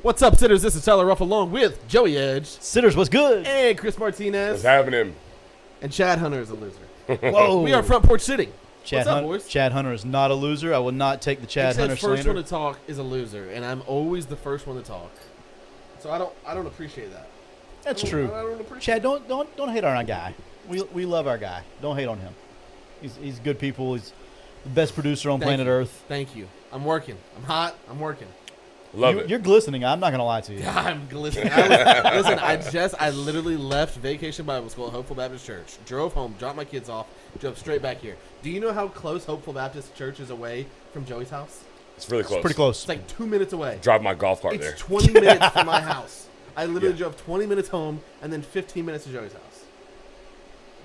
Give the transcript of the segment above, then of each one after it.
What's up, sitters? This is Tyler Ruff along with Joey Edge. Sitters, what's good? And Chris Martinez. What's happening? And Chad Hunter is a loser. Whoa. We are front porch sitting. Chad, What's up, boys? Chad Hunter is not a loser. I will not take the Chad Hunter first slander. one to talk is a loser, and I'm always the first one to talk. So I don't appreciate that. That's true. I don't appreciate Chad, don't hate on our guy. We love our guy. Don't hate on him. He's good people. He's the best producer on planet Earth. Thank you. I'm working. I'm hot. I'm working. Love it. You're glistening. I'm not gonna lie to you. I'm glistening. I literally left Vacation Bible School at Hopeful Baptist Church, drove home, dropped my kids off, drove straight back here. Do you know how close Hopeful Baptist Church is away from Joey's house? It's really close. It's pretty close. It's like 2 minutes away. Drive my golf cart It's there. 20 minutes from my house. I literally Yeah. drove 20 minutes home and then 15 minutes to Joey's house.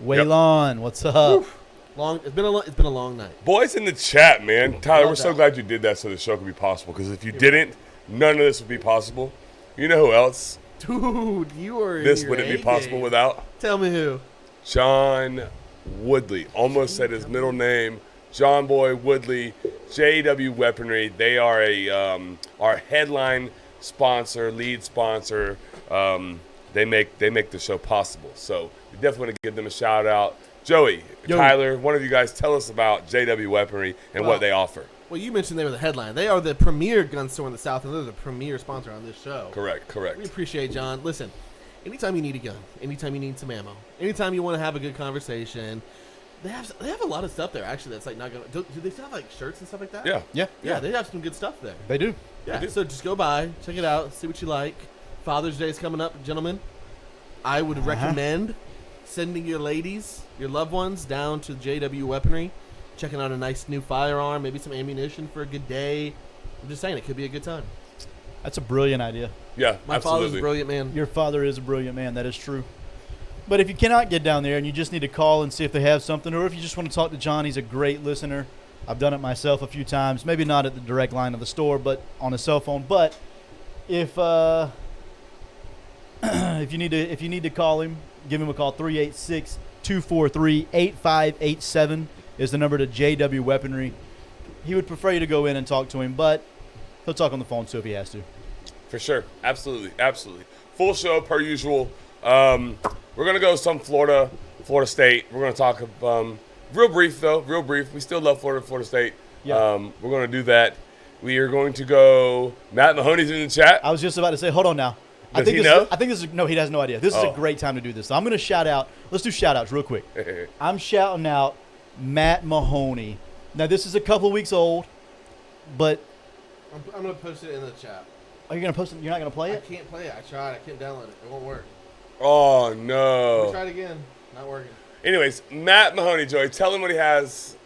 Waylon, what's up? Oof. It's been a long night. Boys in the chat, man. Tyler, Love we're so that. glad you did that so the show could be possible. Because if you didn't, none of this would be possible. You know who else Dude, you are. this in wouldn't your be possible A-game. without? Tell me who. John Woodley. Almost said his middle name. John Boy Woodley, JW Weaponry. They are our headline sponsor, lead sponsor. They make the show possible. So we definitely want to give them a shout out. Joey, Yo. Tyler, one of you guys tell us about JW Weaponry and Well, what they offer. Well, you mentioned they were the headline. They are the premier gun store in the South, and they're the premier sponsor on this show. Correct. We appreciate John. Listen, anytime you need a gun, anytime you need some ammo, anytime you want to have a good conversation, they have a lot of stuff there. Actually, that's like not gonna. Do they still have like shirts and stuff like that? Yeah. Yeah, they have some good stuff there. They do. Yeah, so just go by, check it out, see what you like. Father's Day is coming up, gentlemen. I would recommend sending your ladies, your loved ones, down to JW Weaponry, checking out a nice new firearm, maybe some ammunition for a good day. I'm just saying, it could be a good time. That's a brilliant idea. Yeah, My father's a absolutely. brilliant man. Your father is a brilliant man. That is true. But if you cannot get down there and you just need to call and see if they have something, or if you just want to talk to John, he's a great listener. I've done it myself a few times. Maybe not at the direct line of the store, but on a cell phone. But if if you need to call him, give him a call. 386-243-8587 is the number to JW Weaponry. He would prefer you to go in and talk to him, but he'll talk on the phone too if he has to. For sure. Absolutely. Full show per usual. We're going to go some Florida State. We're going to talk real brief. We still love Florida State. Yeah. We're going to do that. We are going to go. Matt Mahoney's in the chat. I was just about to say, hold on now. Does he know? I think this is no. He has no idea. This is a great time to do this. So I'm going to shout out. Let's do shout outs real quick. I'm shouting out Matt Mahoney. Now this is a couple of weeks old, but I'm going to post it in the chat. are you going to post it? You're not going to play I it? can't play it. I tried. I can't download it. It won't work. Oh, Let me no. try it again. Not working. Anyways, Matt Mahoney, Joey, tell him what he has,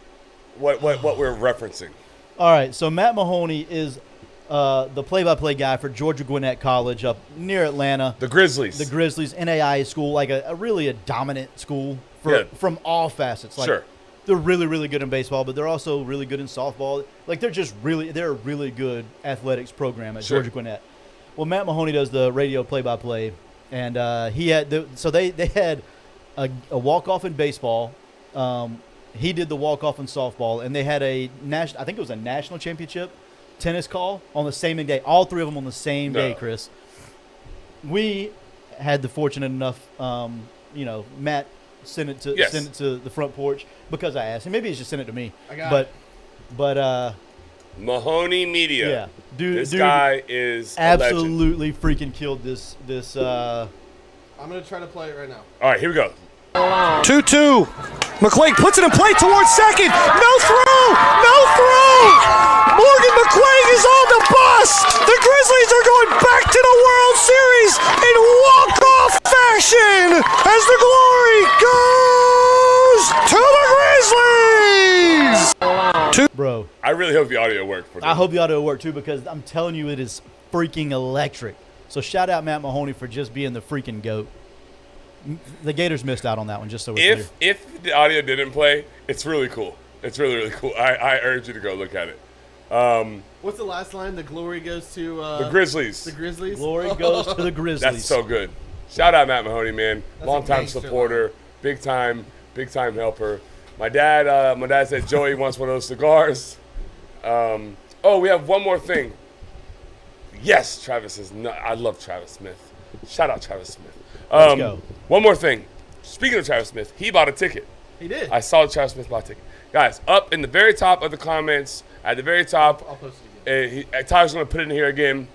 what we're referencing. All right. So Matt Mahoney is the play-by-play guy for Georgia Gwinnett College up near Atlanta. The Grizzlies. The Grizzlies, NAIA school, like a really a dominant school from all facets. Like, Sure. They're really, really good in baseball, but they're also really good in softball. Like they're a really good athletics program at Sure. Georgia Gwinnett. Well, Matt Mahoney does the radio play-by-play, and he had they had a walk-off in baseball. He did the walk-off in softball, and they had I think it was a national championship tennis call on the same day. All three of them on the same day, Chris. We had the fortunate enough, Matt sent it to the front porch because I asked him. Maybe he's just sent it to me. I got it. But Mahoney Media. yeah, This dude guy is a legend. absolutely freaking killed this. I'm going to try to play it right now. All right, here we go. 2-2. McQuaig puts it in play towards second. No throw! Morgan McQuaig is on the bus. The Grizzlies are going back to the World Series in walk-off fashion as the glory goes to the Grizzlies. Bro, I really hope the audio worked for I them. hope the audio worked too because I'm telling you it is freaking electric. So shout out Matt Mahoney for just being the freaking GOAT. The Gators missed out on that one, just so we're clear. If the audio didn't play, it's really cool. It's really, really cool. I urge you to go look at it. What's the last line? The glory goes to The Grizzlies. The Grizzlies. Glory goes to the Grizzlies. That's so good. Shout out Matt Mahoney, man. That's a Longtime gangster supporter, big time helper. My dad said Joey wants one of those cigars. We have one more thing. Yes, Travis is not. I love Travis Smith. Shout out Travis Smith. Let's go. One more thing. Speaking of Travis Smith, he bought a ticket. He did. I saw Travis Smith buy a ticket. Guys, up in the very top of the comments, at the very top, I'll post it again. Tyler's going to put it in here again.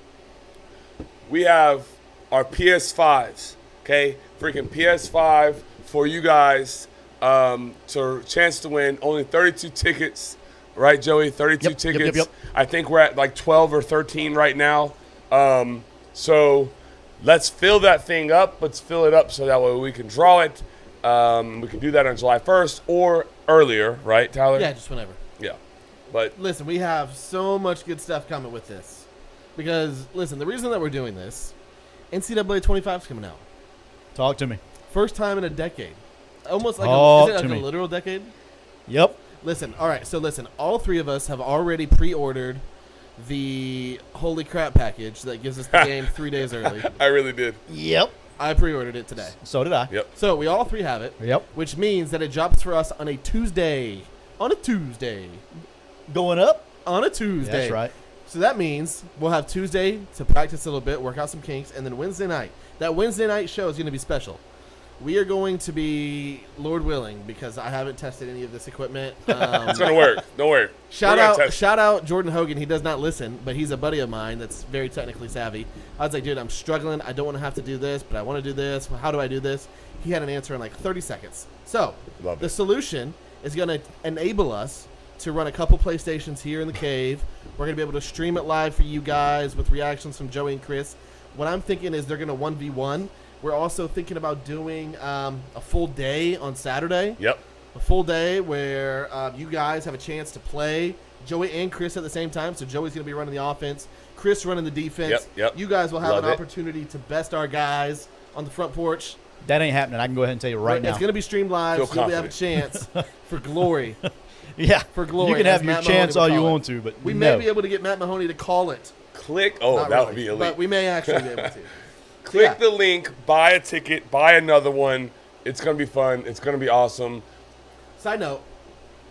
We have our PS5s, okay? Freaking PS5 for you guys. So chance to win. Only 32 tickets, right, Joey? 32 Yep, tickets. yep. I think we're at like 12 or 13 right now. So let's fill that thing up. Let's fill it up so that way we can draw it. We can do that on July 1st or earlier, right, Tyler? Yeah, just whenever. Yeah. But Listen, we have so much good stuff coming with this. Because, listen, the reason that we're doing this, NCAA 25 is coming out. Talk to me. First time in a decade. Almost like, Talk is it to like me. a literal decade? Yep. Listen, all right, so listen, all three of us have already pre-ordered the Holy Crap package that gives us the game 3 days early. I really did. Yep. I pre-ordered it today. So did I. Yep. So we all three have it. Yep. Which means that it drops for us on a Tuesday. On a Tuesday. Going up. On a Tuesday. That's right. So that means we'll have Tuesday to practice a little bit, work out some kinks, and then Wednesday night. That Wednesday night show is going to be special. We are going to be, Lord willing, because I haven't tested any of this equipment. It's going to work. Don't worry. Shout We're gonna out, test shout out Jordan Hogan. He does not listen, but he's a buddy of mine that's very technically savvy. I was like, dude, I'm struggling. I don't want to have to do this, but I want to do this. How do I do this? He had an answer in like 30 seconds. So Love the it. solution is going to enable us to run a couple PlayStations here in the cave. We're going to be able to stream it live for you guys with reactions from Joey and Chris. What I'm thinking is they're going to 1v1. We're also thinking about doing a full day on Saturday. Yep. A full day where you guys have a chance to play Joey and Chris at the same time. So Joey's going to be running the offense, Chris running the defense. Yep. You guys will have Love an it. opportunity to best our guys on the front porch. That ain't happening. I can go ahead and tell you right now. It's going to be streamed live, Feel so you'll have a chance for glory. Yeah. For glory, You can as have your Matt chance Mahoney all would you call it. want to, but We no. may be able to get Matt Mahoney to call it. Click. Oh, Not that really, would be elite. but we may actually be able to. Click Yeah. the link, buy a ticket, buy another one. It's going to be fun. It's going to be awesome. Side note,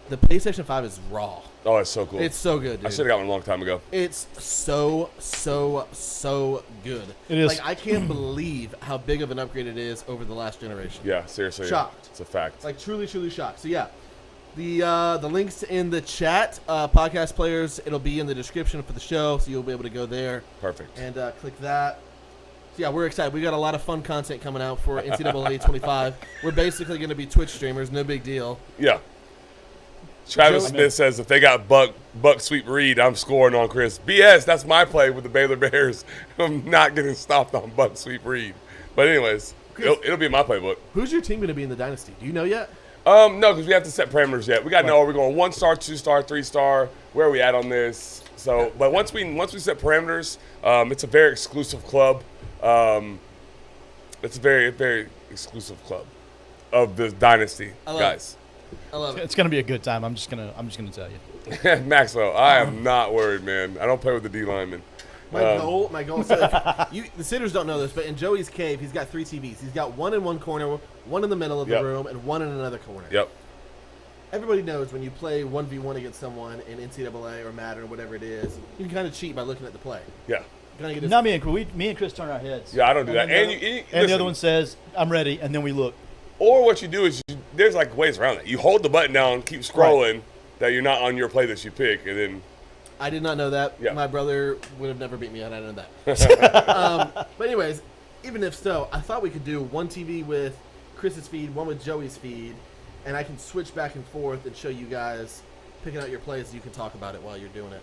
the PlayStation 5 is raw. Oh, it's so cool. It's so good, I dude. should have got one a long time ago. It's so good. It is. Like, I can't believe how big of an upgrade it is over the last generation. Yeah, seriously. Shocked. It's a fact. Like, truly shocked. So, yeah. The links in the chat, podcast players, it'll be in the description for the show, so you'll be able to go there Perfect. and click that. So, yeah, we're excited. We got a lot of fun content coming out for NCAA 25. We're basically going to be Twitch streamers, no big deal. Yeah. Travis Joe- Smith says if they got Buck Sweep Reed, I'm scoring on Chris. BS, that's my play with the Baylor Bears. I'm not getting stopped on Buck Sweep Reed. But anyways, it'll be my playbook. Who's your team going to be in the Dynasty? Do you know yet? No, because we have to set parameters yet. We got to know, are we going 1-star, 2-star, 3-star? Where are we at on this? So, but once we set parameters, it's a very exclusive club. It's a very, very exclusive club of the Dynasty, I love guys. I love it. It's gonna be a good time. I'm just gonna tell you. Maxwell, I am not worried, man. I don't play with the D linemen. My goal. So the sitters don't know this, but in Joey's cave, he's got 3 TVs. He's got one in one corner, one in the middle of the Yep. room, and one in another corner. Yep. Everybody knows when you play 1v1 against someone in NCAA or Madden or whatever it is, you can kind of cheat by looking at the play. Yeah. Kind of get Not me and Chris. Me and Chris turn our heads. Yeah, I don't do that. then And, the listen, other one says, "I'm ready," and then we look. or what you do is there's like ways around it. You hold the button down, keep scrolling, that you're not on your play that you pick, and then I did not know that. Yeah. My brother would have never beat me had I known that. But anyways, even if so, I thought we could do one TV with Chris's feed, one with Joey's feed, and I can switch back and forth and show you guys picking out your plays so you can talk about it while you're doing it.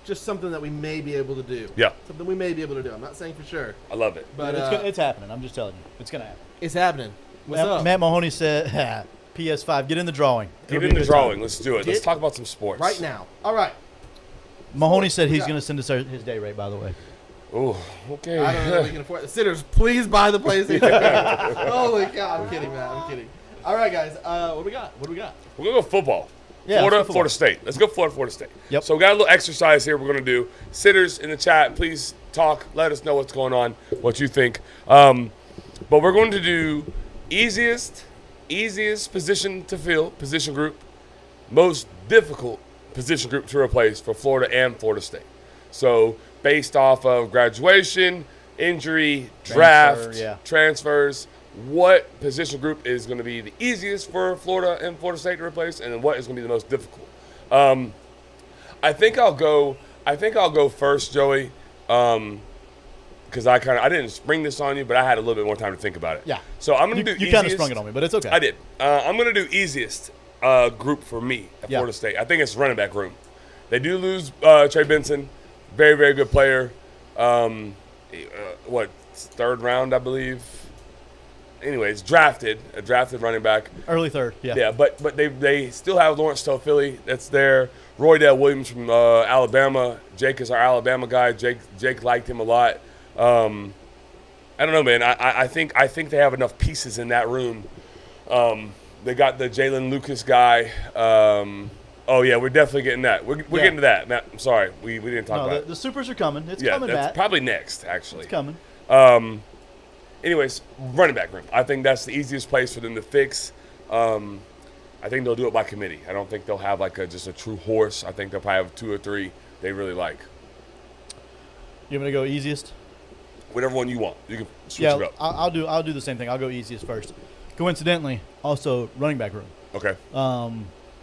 Just something that we may be able to do. Yeah. Something we may be able to do. I'm not saying for sure, I love it. but It's happening. I'm just telling you, it's gonna happen. it's happening. What's up? Matt Mahoney said, "PS5, get in the drawing. Get It'll in be a the good time." drawing. Let's do it. Let's Get- talk about some sports. Right now. All right. Mahoney said he's got? gonna send us his day rate. By the way, Oh, okay. I don't know if we can afford it. Sitters, please buy the PlayStation. Holy cow. I'm kidding, man. I'm kidding. All right, guys. What do we got? We're going to go football. Yeah, Florida, let's go Florida State. Let's go Florida State. Yep. So we got a little exercise here we're going to do. Sitters in the chat, please talk. Let us know what's going on, what you think. But we're going to do easiest position to fill, position group, most difficult position group to replace for Florida and Florida State. So based off of graduation, injury, draft, yeah. transfers, what position group is going to be the easiest for Florida and Florida State to replace, and then what is going to be the most difficult? I think I'll go first, Joey, because I didn't spring this on you, but I had a little bit more time to think about it. Yeah. So I'm going to do You easiest. kind of sprung it on me, but it's okay. I did. I'm going to do easiest group for me at Yeah. Florida State. I think it's running back room. They do lose Trey Benson, very, very good player. Third round, I believe. Anyways, a drafted running back. Early third, yeah. Yeah, but they still have Lawrence Toafili that's there. Roydell Williams from Alabama. Jake is our Alabama guy. Jake liked him a lot. I don't know, man. I think they have enough pieces in that room. They got the Jalen Lucas guy. Oh yeah, we're definitely getting that. We're getting to that. Matt, I'm sorry, we didn't talk about it. The supers are coming. It's Yeah, coming that's back. probably next, actually. It's coming. Anyways, running back room. I think that's the easiest place for them to fix. I think they'll do it by committee. I don't think they'll have just a true horse. I think they'll probably have 2 or 3 they really like. You want me to go easiest? Whatever one you want. You can switch Yeah, it up. I'll do the same thing. I'll go easiest first. Coincidentally, also running back room. Okay.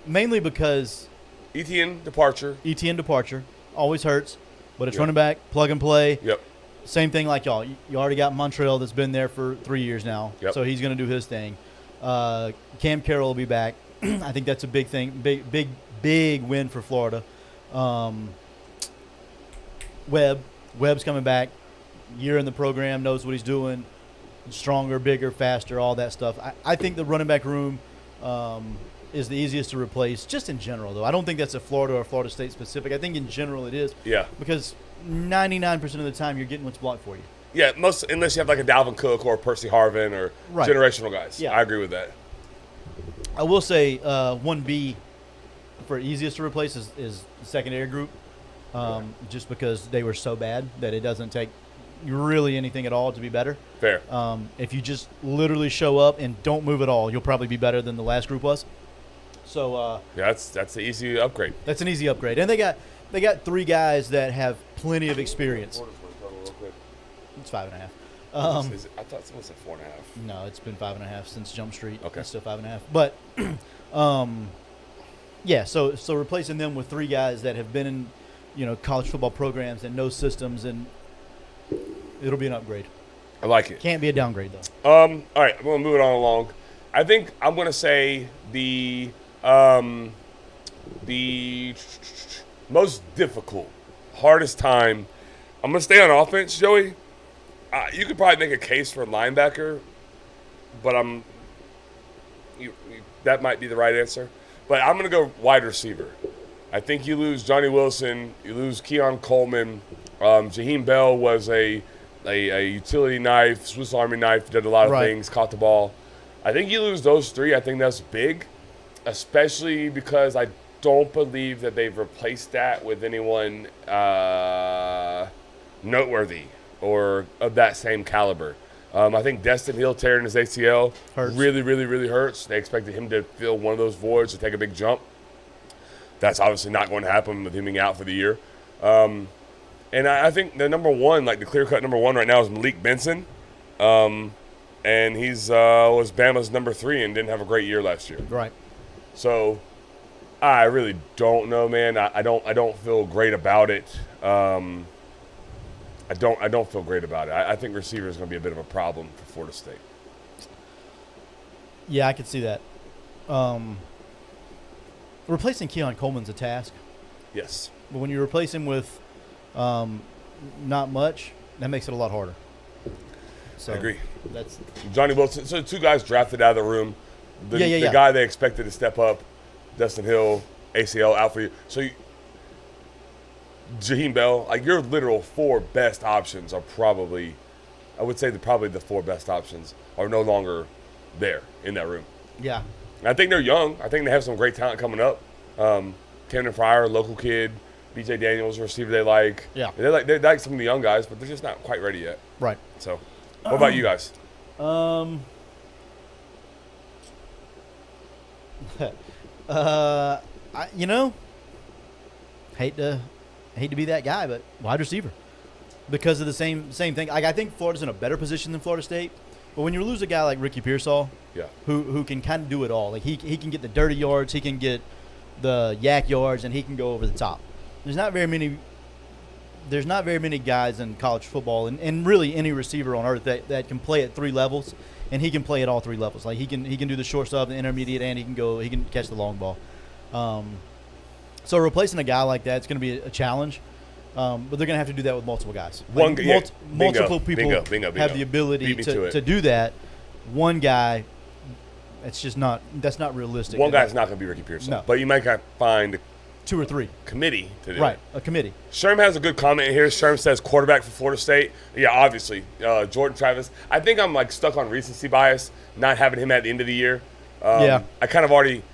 Mainly because ETN departure. ETN departure always hurts, but it's Yep. running back, plug and play. Yep. Same thing like y'all. You already got Montreal that's been there for 3 years now, Yep. so he's going to do his thing. Cam Carroll will be back. I think that's a big thing, big win for Florida. Webb's coming back. Year in the program, knows what he's doing. Stronger, bigger, faster, all that stuff. I think the running back room is the easiest to replace, just in general, though. I don't think that's a Florida or Florida State specific. I think in general it is. Yeah. Because 99% of the time you're getting what's blocked for you. Yeah, unless you have like a Dalvin Cook or Percy Harvin or Right. generational guys. Yeah. I agree with that. I will say 1B for easiest to replace is the secondary group, just because they were so bad that it doesn't take really anything at all to be better. Fair. If you just literally show up and don't move at all, you'll probably be better than the last group was. So Yeah, that's the easy upgrade. that's an easy upgrade, and they got 3 guys that have plenty of experience. It's 5.5. I thought someone said 4.5. No, it's been 5.5 since Jump Street. Okay. It's still 5.5. But yeah, so replacing them with 3 guys that have been in college football programs and know systems, and it'll be an upgrade. I like it. Can't be a downgrade though. All right, I'm gonna move it on along. I think I'm gonna say the most difficult, hardest time. I'm gonna stay on offense, Joey. You could probably make a case for linebacker, but that might be the right answer. But I'm gonna go wide receiver. I think you lose Johnny Wilson, you lose Keon Coleman. Jaheim Bell was a utility knife, Swiss Army knife, did a lot of Right. things, caught the ball. I think you lose those 3. I think that's big, especially because I don't believe that they've replaced that with anyone noteworthy or of that same caliber. I think Destin Hill tearing his ACL Hurts. really, really, really hurts. They expected him to fill one of those voids to take a big jump. That's obviously not going to happen with him being out for the year. And I think the number one, like the clear-cut number 1 right now is Malik Benson. And he's was Bama's number 3 and didn't have a great year last year. Right. So I really don't know, man. I don't feel great about it. I don't feel great about it. I think receiver is going to be a bit of a problem for Florida State. Yeah, I could see that. Replacing Keon Coleman's a task, Yes. but when you replace him with not much, that makes it a lot harder. So I agree. That's Johnny Wilson. So 2 guys drafted out of the room. The Yeah. guy they expected to step up, Destin Hill, ACL out for you. So Jaheim Bell, like your literal 4 best options are probably, I would say probably the 4 best options are no longer there in that room. yeah. And I think they're young. I think they have some great talent coming up. Camden Fryer, local kid. BJ Daniels, a receiver they like. Yeah. They like some of the young guys, but they're just not quite ready yet. Right. So, what about you guys? Hate to hate to be that guy, but wide receiver because of the same thing. Like, I think Florida's in a better position than Florida State, but when you lose a guy like Ricky Pearsall, Yeah. who can kind of do it all, like he can get the dirty yards, he can get the yak yards, and he can go over the top. There's not very many guys in college football and really any receiver on earth that can play at 3 levels, and he can play at all 3 levels. Like he can do the short stuff, the intermediate, and he can catch the long ball. So replacing a guy like that is going to be a challenge, but they're going to have to do that with multiple guys. One Like, guy- yeah. multiple Bingo, people bingo. have the ability Beat me to it. to do that. One guy, that's not realistic. One guy's not going to be Ricky Pearsall. No. But you might find a 2 or 3, committee to do right? it. A committee. Sherm has a good comment here. Sherm says quarterback for Florida State. Yeah, obviously. Jordan Travis. I think I'm like stuck on recency bias, not having him at the end of the year. Yeah. I kind of already –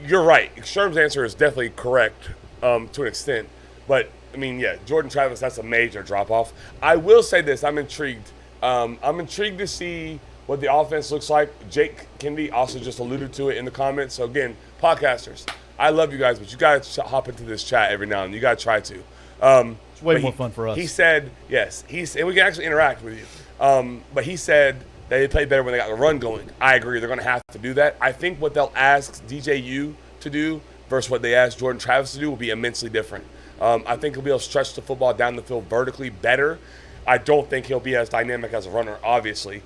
you're right. Sherm's answer is definitely correct to an extent. But, I mean, yeah, Jordan Travis, that's a major drop-off. I will say this. I'm intrigued. I'm intrigued to see what the offense looks like. Jake Kennedy also just alluded to it in the comments. So, again, podcasters, I love you guys, but you got to hop into this chat every now and then. You got to try to. It's way But more fun for us. He said, yes, and we can actually interact with you. But he said that they played better when they got the run going. I agree. They're going to have to do that. I think what they'll ask DJU to do versus what they asked Jordan Travis to do will be immensely different. I think he'll be able to stretch the football down the field vertically better. I don't think he'll be as dynamic as a runner, obviously.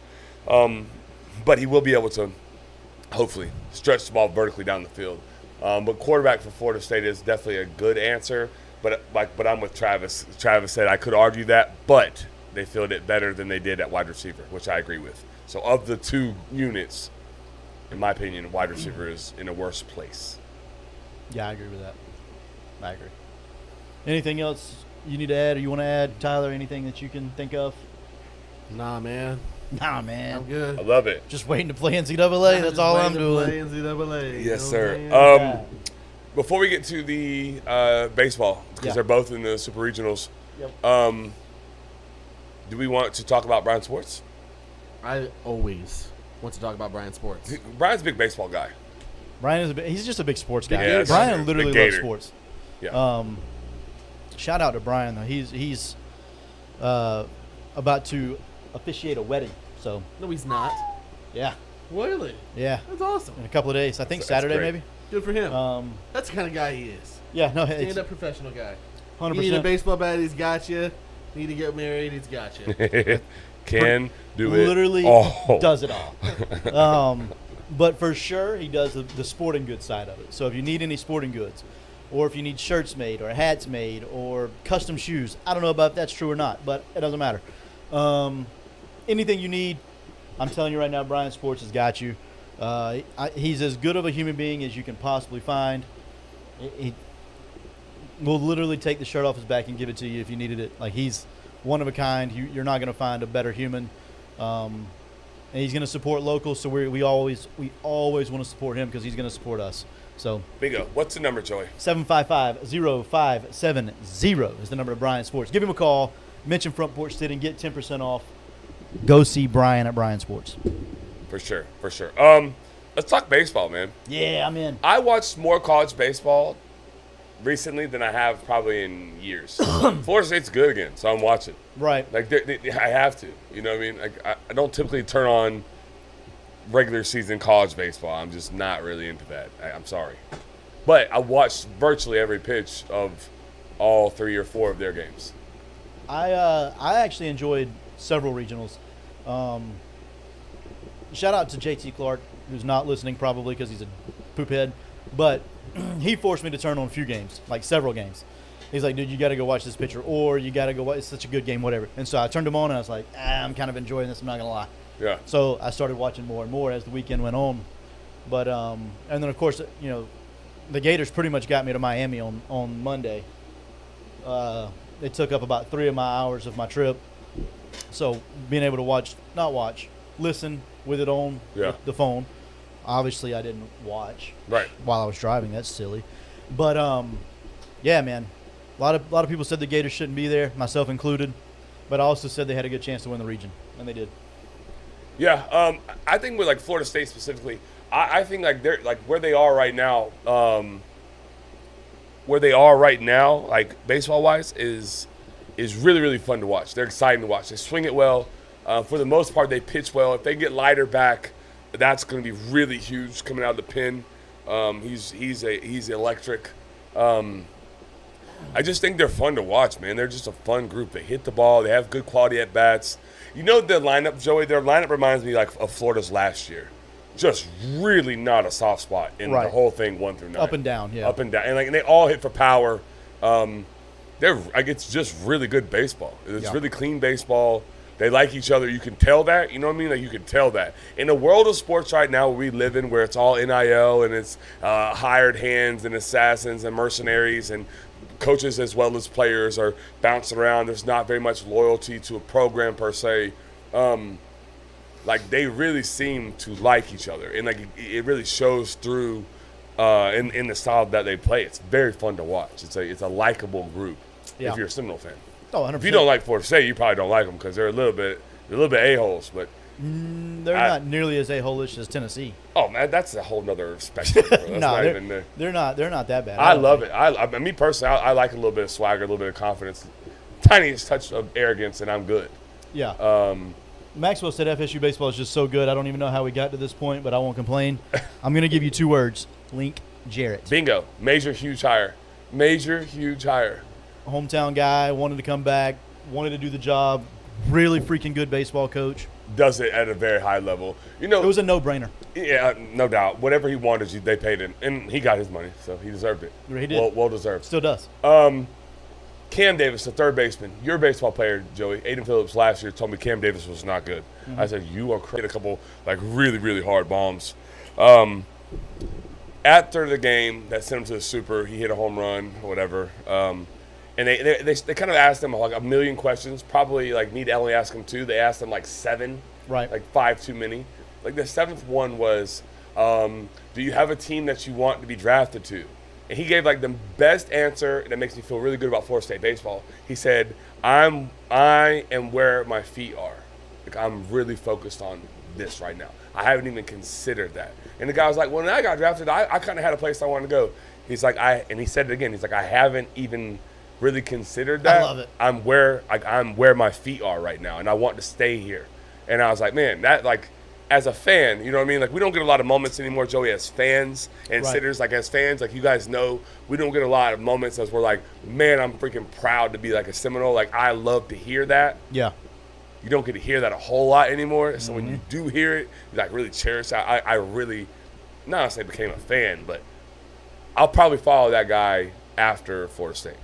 But he will be able to, hopefully, stretch the ball vertically down the field. But quarterback for Florida State is definitely a good answer. But I'm with Travis. Travis said I could argue that, but they filled it better than they did at wide receiver, which I agree with. So of the 2 units, in my opinion, wide receiver is in a worse place. Yeah, I agree with that. I agree. Anything else you need to add or you want to add, Tyler? Anything that you can think of? Nah, man. Nah, man. I'm good. I love it. Just waiting to play NCAA. That's all I'm doing. NCAA. Yes, You sir. know what I'm saying? Before we get to the baseball, because Yeah. they're both in the Super Regionals, Yep. do we want to talk about Brian Sports? I always want to talk about Brian Sports. Brian's a big baseball guy. Brian he's just a big sports guy. Yeah, that's Brian true. literally Big loves gator. sports. Yeah. Shout out to Brian though. He's about to officiate a wedding. So No, he's not. yeah, Really? yeah. That's awesome. In a couple of days, I think That's Saturday great. maybe. Good for him. Um, That's the kind of guy he is. yeah, no, it's Stand-up professional guy. You 100%. need a baseball bat, he's got you. Need to get married, he's got you. Can do it. Literally all. does it all. But for sure, he does the sporting goods side of it. So if you need any sporting goods, or if you need shirts made, or hats made, or custom shoes, I don't know about if that's true or not, but it doesn't matter. Anything you need, I'm telling you right now, Brian Sports has got you. He's as good of a human being as you can possibly find. He will literally take the shirt off his back and give it to you if you needed it. Like, he's one of a kind. You're not going to find a better human. And he's going to support locals, so we always want to support him because he's going to support us. So Bingo. What's the number, Joey? 755-0570 is the number to Brian Sports. Give him a call. Mention Front Porch Sitting. Get 10% off. Go see Brian at Brian Sports. For sure. For sure. Let's talk baseball, man. Yeah, I'm in. I watched more college baseball recently than I have probably in years. Florida State's good again, so I'm watching. Right. Like, I have to. You know what I mean? Like, I don't typically turn on regular season college baseball. I'm just not really into that. I'm sorry. But I watched virtually every pitch of all 3 or 4 of their games. I actually enjoyed several regionals. Shout out to JT Clark, who's not listening probably because he's a poophead, but he forced me to turn on a few games, like several games. He's like, dude, you got to go watch this pitcher, or you got to go watch. It's such a good game, whatever. And so I turned him on, and I was like, I'm kind of enjoying this. I'm not gonna lie. Yeah. So I started watching more and more as the weekend went on. But and then of course, you know, the Gators pretty much got me to Miami on Monday. It took up about 3 of my hours of my trip. So being able to listen with it on the phone. Obviously, I didn't watch Right. while I was driving. That's silly. But yeah, man, a lot of people said the Gators shouldn't be there, myself included. But I also said they had a good chance to win the region, and they did. Yeah, I think with like Florida State specifically, I think like they're like where they are right now. where they are right now, like baseball wise, is really, really fun to watch. They're exciting to watch. They swing it well. For the most part, they pitch well. If they get Leiter back, that's going to be really huge coming out of the pen. He's electric. I just think they're fun to watch, man. They're just a fun group. They hit the ball. They have good quality at bats. You know their lineup, Joey. Their lineup reminds me like of Florida's last year. Just really not a soft spot in the Right. whole thing 1 through 9. Up and down, yeah. Up and down, and they all hit for power. They're like it's just really good baseball. It's Yeah. really clean baseball. They like each other. You can tell that. You know what I mean? Like you can tell that. In the world of sports right now, we live in where it's all NIL and it's hired hands and assassins and mercenaries and coaches as well as players are bouncing around. There's not very much loyalty to a program per se. Like they really seem to like each other, and like it really shows through in the style that they play. It's very fun to watch. It's a likable group. Yeah. If you're a Seminole fan. Oh, 100%. If you don't like Florida State, you probably don't like them because they're a little bit a-holes. But They're not nearly as a-holish as Tennessee. oh man, that's a whole nother spectrum. Bro. That's No, not they're, even there. they're not that bad. I don't love think. it. I me personally, I like a little bit of swagger, a little bit of confidence, tiniest touch of arrogance, and I'm good. Yeah. Maxwell said FSU baseball is just so good. I don't even know how we got to this point, but I won't complain. I'm going to give you 2 words. Link Jarrett. Bingo. Major, huge hire. Major, huge hire. Hometown guy, wanted to come back, wanted to do the job. Really freaking good baseball coach. Does it at a very high level. You know, It was a no-brainer. yeah, no doubt. Whatever he wanted, they paid him, and he got his money, so he deserved it. He did. Well deserved. Still does. Cam Davis, the third baseman, your baseball player, Joey. Aiden Phillips last year told me Cam Davis was not good. I said, you are crazy. A couple like really, really hard bombs. After the game that sent him to the Super, he hit a home run or whatever. And they kind of asked him like a million questions. Probably like need to only ask him 2. They asked him like 7. Right. Like 5 too many. Like the 7th one was, do you have a team that you want to be drafted to? And he gave like the best answer, and it makes me feel really good about Florida State baseball. He said, I am where my feet are. Like I'm really focused on this right now. I haven't even considered that. And the guy was like, well, when I got drafted, I kind of had a place I wanted to go. He's like, and he said it again. He's like, I haven't even really considered that. I love it. I'm where my feet are right now, and I want to stay here. And I was like, man, that like, as a fan, you know what I mean? Like, we don't get a lot of moments anymore, Joey, as fans and Right. sitters. Like, as fans, like, you guys know, we don't get a lot of moments as we're like, man, I'm freaking proud to be like a Seminole. Like, I love to hear that. Yeah. You don't get to hear that a whole lot anymore. So when you do hear it, you like really cherish that. I really, not to say became a fan, but I'll probably follow that guy after Florida State.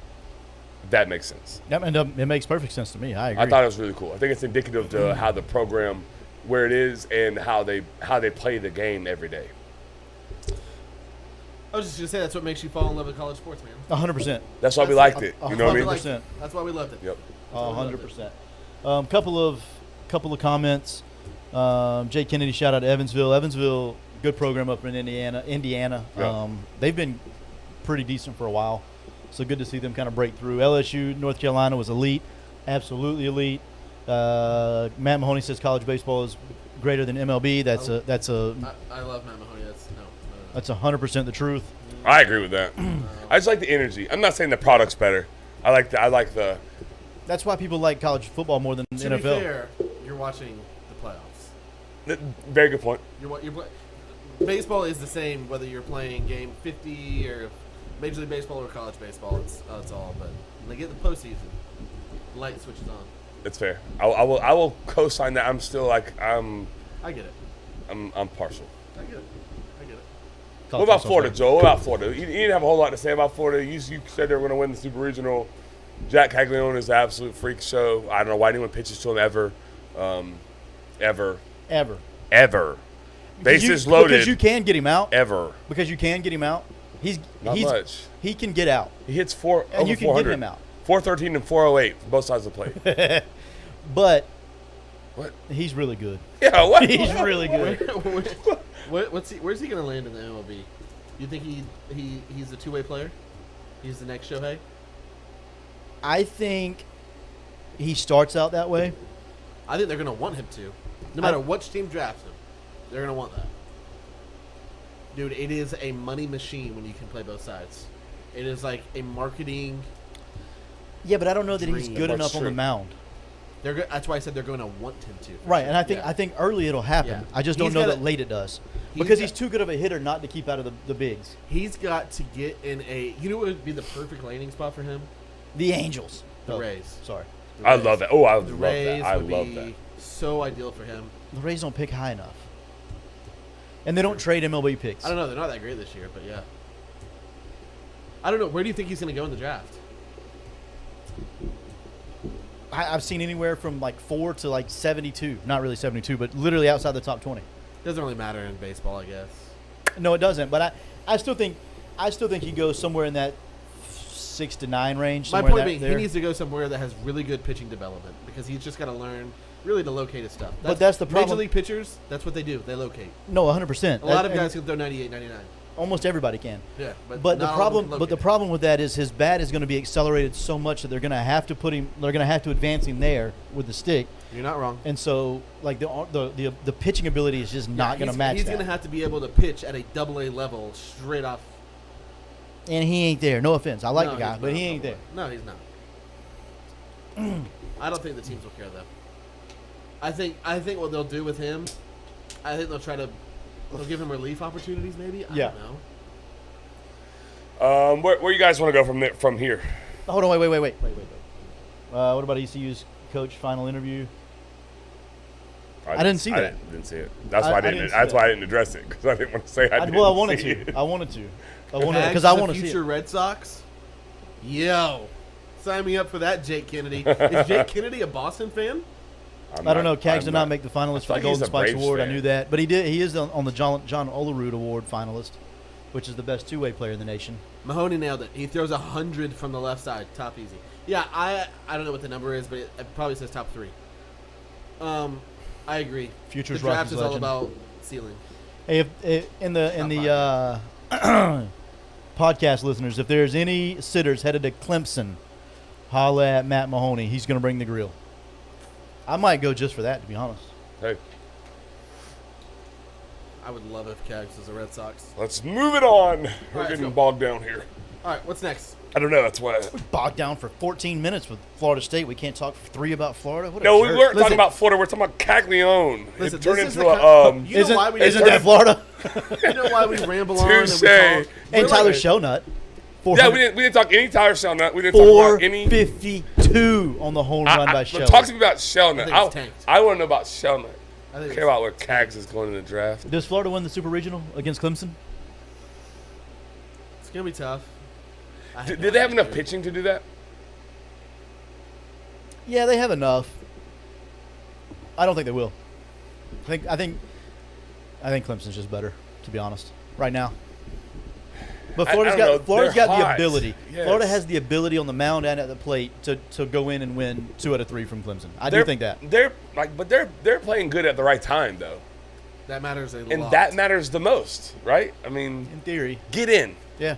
If that makes sense. It makes perfect sense to me. I agree. I thought it was really cool. I think it's indicative to how the program, where it is, and how they play the game every day. I was just gonna say that's what makes you fall in love with college sports, man. 100%. That's why we liked it. You know what I mean? 100%. That's why we loved it. Yep. 100%. Couple of comments. Jay Kennedy, shout out to Evansville. Evansville, good program up in Indiana. Yeah. They've been pretty decent for a while, so good to see them kind of break through. LSU, North Carolina was elite, absolutely elite. Matt Mahoney says college baseball is greater than MLB. That's a I love Matt Mahoney. that's 100% the truth. I agree with that. I just like the energy. I'm not saying the product's better. I like the. That's why people like college football more than To NFL. be fair, you're watching the playoffs. Very good point. Baseball is the same whether you're playing game 50 or Major League Baseball or college baseball. It's all. But when they get the postseason, the light switches on. It's fair. I will co-sign that. I'm still like I'm I get it. partial. I get it. What about Florida, Joe? What about Florida? You didn't have a whole lot to say about Florida. You said they were going to win the Super Regional. Jack Caglione is an absolute freak show. I don't know why anyone pitches to him ever. Bases loaded. Because you can get him out. Ever. Because you can get him out. Not much. He can get out. He hits And over you can 400. get him out. 413 and 408 for both sides of the plate. But What? he's really good. Yeah, what? He's really good. Where's he gonna land in the MLB? You think he's a two-way player? He's the next Shohei? I think he starts out that way. I think they're gonna want him to. No matter which team drafts him, they're gonna want that. Dude, it is a money machine when you can play both sides. It is like a marketing. Yeah, but I don't know that he's Dream. good That's enough on the true. mound. That's why I said they're going to want him to. for Right, sure. and Yeah. I think early it'll happen. Yeah. I just don't He's know gotta- that late it does. he's Because got- he's too good of a hitter not to keep out of the bigs. He's got to get in a. You know what would be the perfect landing spot for him? The Angels. The Oh, Rays. Sorry. The I Rays. love that. Oh, I The love Rays that. I would love be that. so ideal for him. The Rays don't pick high enough. And they don't trade MLB picks. I don't know. They're not that great this year, but yeah. I don't know. Where do you think he's going to go in the draft? I've seen anywhere from like 4 to like 72. Not really 72, but literally outside the top 20. Doesn't really matter in baseball, I guess. No, it doesn't. But I still think he goes somewhere in that 6 to 9 range. My somewhere in point that- being, there. he needs to go somewhere that has really good pitching development because he's just got to learn really to locate his stuff. But that's the Major problem. League pitchers, that's what they do. They locate. No, 100%. A lot of And guys can throw 98, 99. almost everybody can. Yeah, But the not all of them problem, can but locate the it. problem with that is his bat is going to be accelerated so much that they're going to have to put him. They're going to have to advance him there with the stick, You're not wrong. and so like the pitching ability is just not going to match He's that. going to have to be able to pitch at a AA level straight off. And he ain't there. No offense, I like No, the guy, he's but not he ain't there. AA. No, he's not. I don't think the teams will care though. I think what they'll do with him, I think they'll give him relief opportunities maybe. I Yeah. don't know. Where you guys want to go from here? Hold on, wait. What about ECU's coach final interview? I didn't see that. Didn't see it. That's I why I didn't didn't. see That's that. why I didn't address it because I didn't want to say I didn't. Well, I wanted see to. it. I wanted to Max, because I the want to see future it. Red Sox. Yo, sign me up for that, Jake Kennedy. Is Jake Kennedy a Boston fan? I don't know. Cags did not make the finalists for I the thought he's Golden a Spikes Braves Award. I fan. knew that, but he did. He is on the John Olerud Award finalist, which is the best two-way player in the nation. Mahoney nailed it. He throws 100 from the left side, top easy. Yeah, I don't know what the number is, but it probably says top 3. I agree. Futures the draft Rockies is all legend. about ceiling. Hey, if in the podcast listeners, if there's any sitters headed to Clemson, holla at Matt Mahoney. He's going to bring the grill. I might go just for that, to be honest. Hey, I would love if Cags was a Red Sox. let's move it on. We're right, let's getting go. bogged down here. All right, what's next? I don't know. That's why. Bogged down for 14 minutes with Florida State. We can't talk for 3 about Florida. What a No, we jerk. weren't Listen. talking about Florida. We're talking about Caglione. Listen, It turned this is into the a kind- You know why we Isn't that Florida? You know why we ramble on and we Touche. talk? And We're Tyler like- Shelnut. Yeah, we didn't talk any Tyler Shelnut. We didn't talk about any. 452 on the home run by Shelnut. Talk to me about Shelnut. I think it's tanked. I want to know about Shelnut. I think Care about where Cags is going in the draft. Does Florida win the Super Regional against Clemson? it's gonna be tough. I Did no they have idea. enough pitching to do that? Yeah, they have enough. I don't think they will. I think Clemson's just better, to be honest, right now. But I Florida's don't know. Florida's They're got the hot. ability. Yes. Florida has the ability on the mound and at the plate to go in and win 2 out of 3 from Clemson. I do think that. They're playing good at the right time though, That matters a lot. and that matters the most, right? I mean, In theory, get in yeah.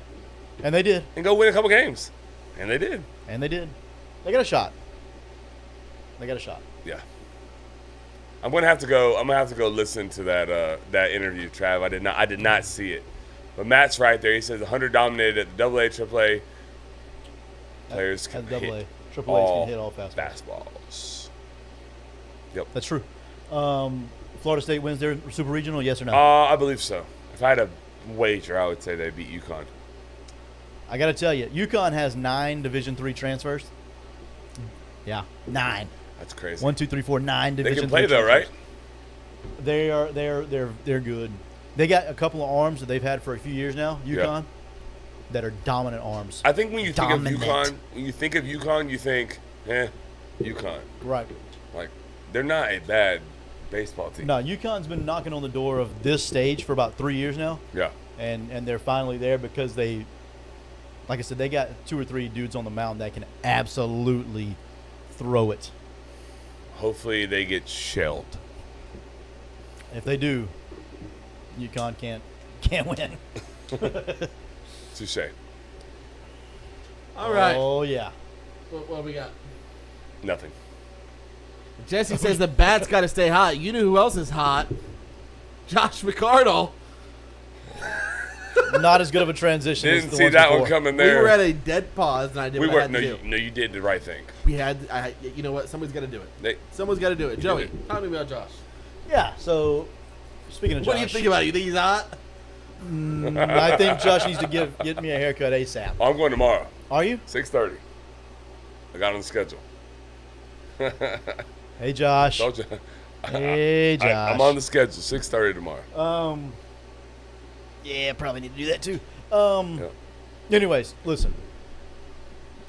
And they did. and go win a couple games, and they did. And they did. They got a shot. Yeah. I'm gonna have to go listen to that interview, Trav. I did not see it. But Matt's right there. He says 100 dominated at the AA, AAA. Players can At double A. hit Triple A's all can hit all fastballs. fastballs. That's true. Florida State wins their Super Regional, yes or no? I believe so. If I had a wager, I would say they beat UConn. I got to tell you, UConn has 9 Division III transfers. Yeah, 9. That's crazy. 1, 2, 3, 4, 9 They Division can play III though, right? transfers. They're good. They got a couple of arms that they've had for a few years now, UConn, that are dominant arms. I think when you think Dominant. of UConn, you think, UConn. Right. Like, they're not a bad baseball team. No, UConn's been knocking on the door of this stage for about 3 years now, Yeah. and they're finally there because they, like I said, they got 2 or 3 dudes on the mound that can absolutely throw it. Hopefully they get shelled. If they do, UConn can't win. Touche. All right. Oh yeah. What do we got? Nothing. Jesse says the bat's got to stay hot. You know who else is hot? Josh McCardle. Not as good of a transition. as Didn't the see ones that one before. coming We there. were at a dead pause, and I did We what I were. had No, to you, do. no, you did the right thing. We had. You know what? Somebody's got to do it. They, Someone's got to do it. Joey, did tell me about Josh. Yeah. So, speaking of Josh, What do you think about it? You think he's hot? I think Josh needs to get me a haircut ASAP. I'm going tomorrow, Are you? 6:30. I got on the schedule. Hey, Josh. Told you. Hey, Josh. I'm on the schedule, 6:30 tomorrow. Yeah, probably need to do that too. Yeah. Anyways, listen.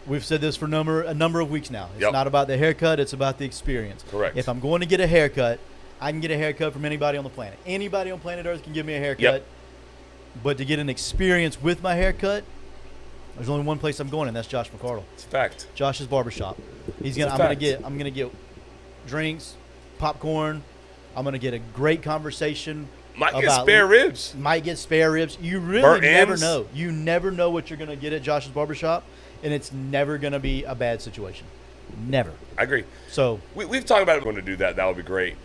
We've said this for a number of weeks now. It's Yep. not about the haircut, it's about the experience. Correct. If I'm going to get a haircut, I can get a haircut from anybody on the planet. Anybody on planet Earth can give me a haircut. Yep. But to get an experience with my haircut, there's only one place I'm going, and that's Josh McCardle. It's a fact. Josh's barbershop. It's a I'm fact. gonna get drinks, popcorn. I'm gonna get a great conversation. Might get about- spare ribs. Might get spare ribs. You really Burnt never ends. know. You never know what you're gonna get at Josh's barbershop, and it's never gonna be a bad situation. Never. I agree. So We've talked about going to do that. That would be great.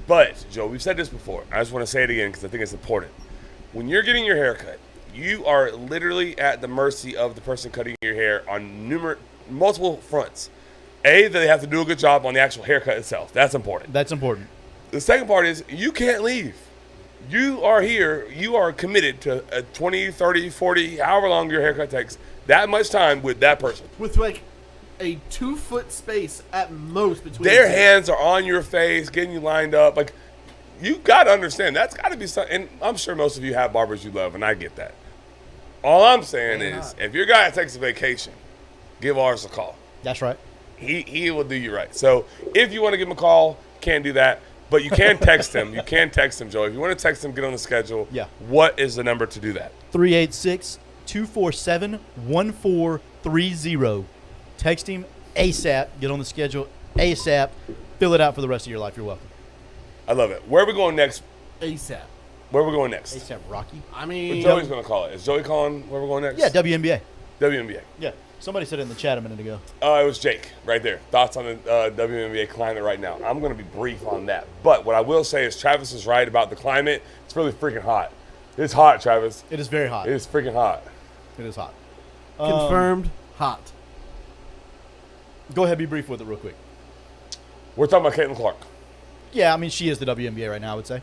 But, Joe, we've said this before. I just want to say it again because I think it's important. When you're getting your hair cut, you are literally at the mercy of the person cutting your hair on multiple fronts. A, that they have to do a good job on the actual haircut itself. That's important. that's important. The second part is you can't leave. You are here. You are committed to a 20, 30, 40, however long your haircut takes, that much time with that person. With like a 2-foot space at most between Their the two. hands are on your face, getting you lined up. Like, you got to understand, that's got to be something. And I'm sure most of you have barbers you love, and I get that. All I'm saying Why is, not? if your guy takes a vacation, give ours a call. That's right. He will do you right. So if you want to give him a call, can't do that. But you can text him. You can text him, Joe. If you want to text him, get on the schedule. Yeah. What is the number to do that? 386-247-1430. Text him ASAP. Get on the schedule ASAP. Fill it out for the rest of your life. You're welcome. I love it. Where are we going next? ASAP. Where are we going next? ASAP Rocky. I What mean, Joey's going to call it. Is Joey calling where we're going next? Yeah, WNBA. WNBA. Yeah. Somebody said it in the chat a minute ago. It was Jake right there. Thoughts on the WNBA climate right now. I'm going to be brief on that. But what I will say is Travis is right about the climate. It's really freaking hot. It's hot, Travis. It is very hot. It is freaking hot. It is hot. confirmed hot. Go ahead, be brief with it real quick. We're talking about Caitlin Clark. Yeah, I mean, she is the WNBA right now, I would say.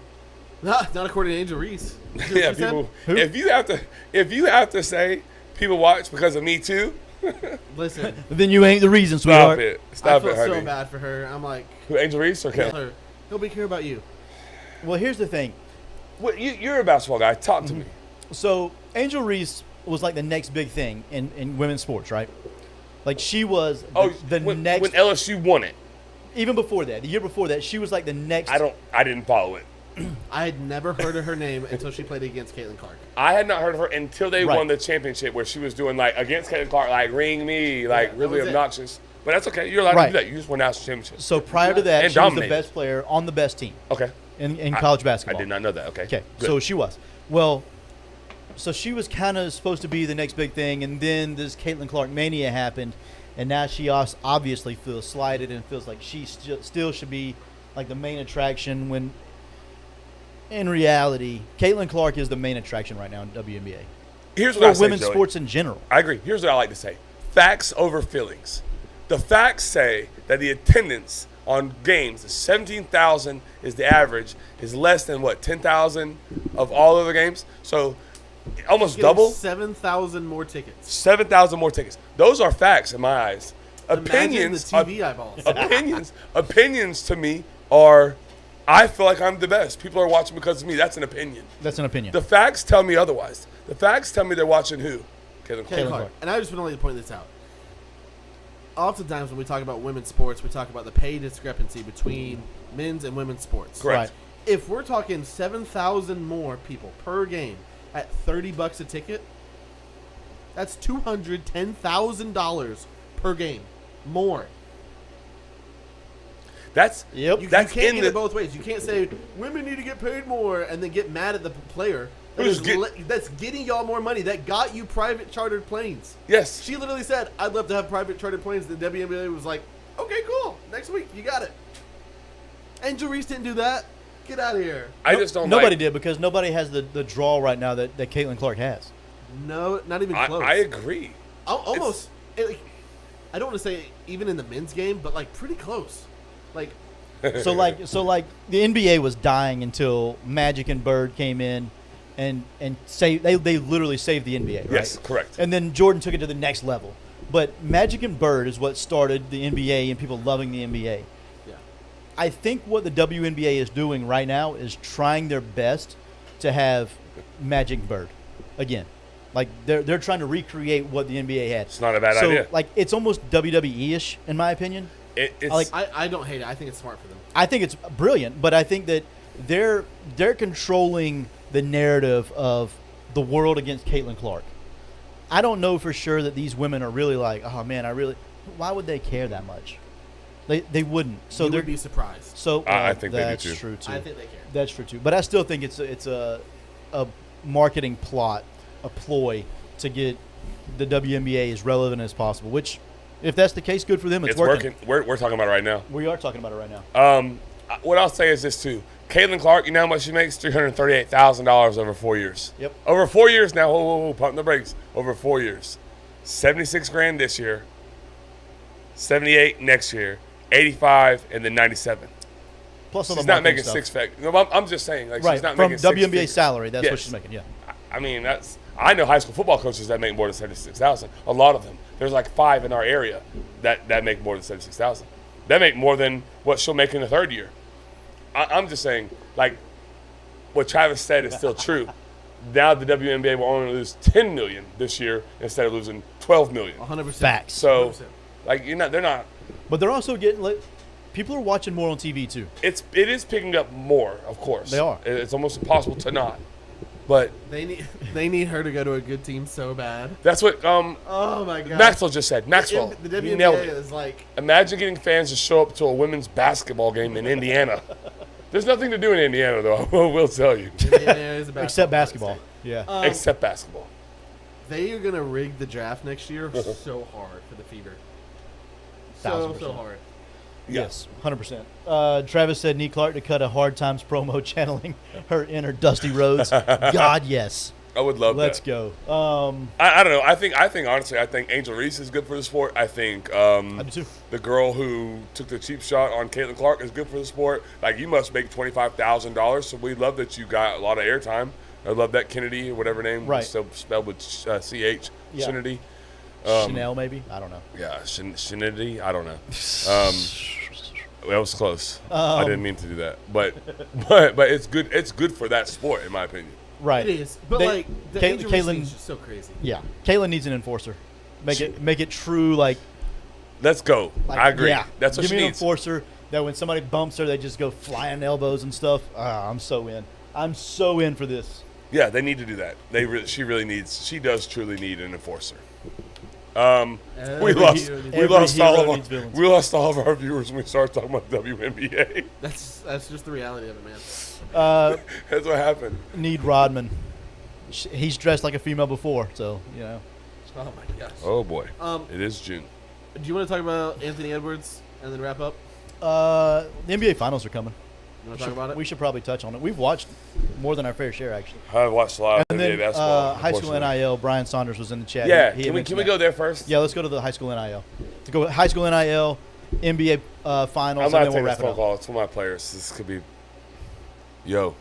Not according to Angel Reese. Yeah, She said? people. Who? If you have to say people watch because of Me Too, Listen, Then you ain't the reason, stop sweetheart. it. I Stop feel it, honey. so bad for her. I'm like, Who, Angel Reese or tell Caitlin? her, nobody care about you. Well, here's the thing. What, you're a basketball guy. Talk to me. So Angel Reese was like the next big thing in women's sports, right? Like she was the when next. LSU won it, Even before that, the year before that, she was like the next. I didn't follow it. I had never heard of her name until she played against Caitlin Clark. I had not heard of her until they Right. won the championship, where she was doing like against Caitlin Clark, like ring me, like that really was it. obnoxious. But that's okay. You're allowed Right. to do that. You just won national championship. So prior to that, And she was the dominated. best player on the best team Okay. in college basketball. I did not know that. Okay. Okay, Good. so she was. Well, so she was kind of supposed to be the next big thing, and then this Caitlin Clark mania happened, and now she obviously feels slighted and feels like she still should be like the main attraction when in reality, Caitlin Clark is the main attraction right now in WNBA. Here's what I Or say, women's Joey. sports in general. I agree. Here's what I like to say: facts over feelings. The facts say that the attendance on games, 17,000 is the average, is less than what 10,000 of all other games. So almost Getting double. 7,000 more tickets. 7,000 more tickets. Those are facts in my eyes. Imagine Opinions, the TV eyeballs. opinions to me are, I feel like I'm the best. People are watching because of me. That's an opinion. That's an opinion. The facts tell me otherwise. The facts tell me they're watching who? Caitlin Clark. Caitlin Clark. Clark. And I just want to point this out. Oftentimes when we talk about women's sports, we talk about the pay discrepancy between men's and women's sports. Correct. Right. If we're talking 7,000 more people per game at $30 a ticket, that's $210,000 per game more. That's Yep. You That's can't in get the- it both ways. You can't say women need to get paid more and then get mad at the player. Who's That's getting y'all more money. That got you private chartered planes. yes. She literally said, "I'd love to have private chartered planes." The WNBA was like, "Okay, cool. Next week, you got it." Angel Reese didn't do that. Get out of here. I just don't. Nobody like, did because nobody has the draw right now that Caitlin Clark has. No, not even close. I agree. Almost. I don't want to say even in the men's game, but like pretty close. Like So like the NBA was dying until Magic and Bird came in and saved. They literally saved the NBA. Right? Yes, correct. And then Jordan took it to the next level. But Magic and Bird is what started the NBA and people loving the NBA. yeah. I think what the WNBA is doing right now is trying their best to have Magic and Bird again. Like they're trying to recreate what the NBA had. It's not a bad so, idea. like it's almost WWE-ish in my opinion. It's like- I don't hate it. I think it's smart for them. I think it's brilliant, but I think that they're controlling the narrative of the world against Caitlin Clark. I don't know for sure that these women are really like, oh man, why would they care that much? They wouldn't. So You they're would be surprised. so I think they do that's too. true too. I think they care. That's true too. But I still think it's a marketing plot, a ploy to get the WNBA as relevant as possible. Which, if that's the case, good for them. It's working. We're talking about it right now. We are talking about it right now. What I'll say is this too. Caitlin Clark, you know how much she makes? $338,000 over 4 years. Yep. Over 4 years now. Whoa, pump the brakes. Over 4 years. 76 grand this year. 78 next year. 85 and then 97. Plus, all She's the not marketing making stuff. six figures. No, I'm just saying, like, Right, she's not from making six WNBA figures. salary. That's what Yes. she's making. Yeah. I mean, I know high school football coaches that make more than 76,000. A lot of them. There's like 5 in our area that make more than 76,000. They make more than what she'll make in the third year. I'm just saying, like, what Travis said is still true. Now the WNBA will only lose $10 million this year instead of losing $12 million. 100%. Facts. So, 100%. like, they're not. But they're also getting like people are watching more on TV too. It is picking up more, of course. They are. It's almost impossible to not. But They need her to go to a good team so bad. that's what Oh my god. Maxwell just said. Maxwell, The you nailed WNBA it. is like Imagine getting fans to show up to a women's basketball game in Indiana. There's nothing to do in Indiana, though. I will tell you, Indiana is a Except basketball. basketball. Yeah. except basketball. They are gonna rig the draft next year so hard for the Fever. So 1000%. hard. Yes, 100%. Travis said need Clark to cut a Hard Times promo channeling her inner Dusty Rhodes. God, yes. I would love Let's that. go. I don't know. I think honestly, I think Angel Reese is good for the sport. I think I do too. the girl who took the cheap shot on Caitlin Clark is good for the sport. Like, you must make $25,000, so we love that you got a lot of airtime. I love that Kennedy or whatever name, Right. so spelled with CH, Yeah. Kennedy. Chanel, maybe? I don't know. Yeah, Shinity. I don't know. That was close. I didn't mean to do that, but it's good. It's good for that sport, in my opinion. Right. It is, but They- like the Caitlin- Angel Reese Caitlin- thing is just so crazy. Yeah. Caitlin needs an enforcer. Make it true, like Let's go. I agree. Yeah. That's what Give she me an needs. enforcer that when somebody bumps her, they just go flying elbows and stuff. I'm so in. I'm so in for this. Yeah, they need to do that. She really needs. She does truly need an enforcer. We Every lost. hero needs- We Every lost all hero of needs villains. we lost all of our viewers when we started talking about WNBA. That's just the reality of it, man. That's what happened. Need Rodman. He's dressed like a female before, so you know. Oh my gosh. Oh boy. Um, It is June. Do you want to talk about Anthony Edwards and then wrap up? The NBA finals are coming. You want to talk about it? We should probably touch on it. We've watched more than our fair share, actually. I watched a lot of And NBA then basketball. high school unfortunately. NIL. Brian Saunders was in the chat. Yeah. He Can we mentioned go that. there first? Yeah, let's go to the high school NIL. To go high school NIL, NBA finals, I'm and not then taking we'll this wrap it phone up. call. It's one of my players. This could be. Yo.